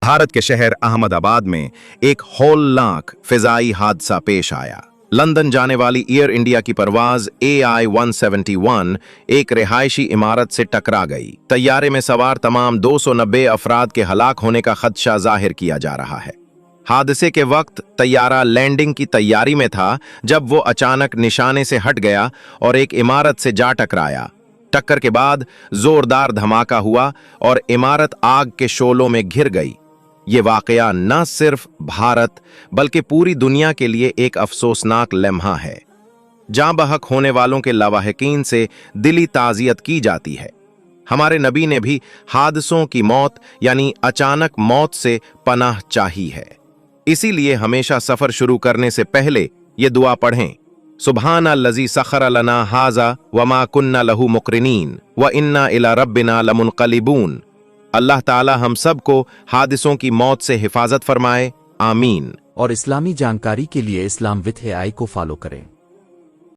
भारत के शहर अहमदाबाद में एक हौलनाक फिजाई हादसा पेश आया। लंदन जाने वाली एयर इंडिया की परवाज AI-171 एक रिहायशी इमारत से टकरा गई। तैयारे में सवार तमाम 290 अफराद के हलाक होने का खदशा जाहिर किया जा रहा है। हादसे के वक्त तैयारा लैंडिंग की तैयारी में था जब वो अचानक निशाने से हट गया और एक इमारत से जा टकराया। टक्कर के बाद जोरदार धमाका हुआ और इमारत आग के शोलों में घिर गई। ये वाकया न सिर्फ भारत बल्कि पूरी दुनिया के लिए एक अफसोसनाक लम्हा है। जाँ बहक होने वालों के लवाहिकीन से दिली ताज़ियत की जाती है। हमारे नबी ने भी हादसों की मौत यानी अचानक मौत से पनाह चाही है। इसीलिए हमेशा सफर शुरू करने से पहले ये दुआ पढ़ें, सुब्हानल्लज़ी सख़र लना हाज़ा वमा कुन्ना लहू मुक़रिनीन व इन्ना इला रब्बिना लमुनक़लिबून। अल्लाह ताला हम सब को हादिसों की मौत से हिफाजत फरमाए, आमीन। और इस्लामी जानकारी के लिए इस्लाम विद AI को फॉलो करें।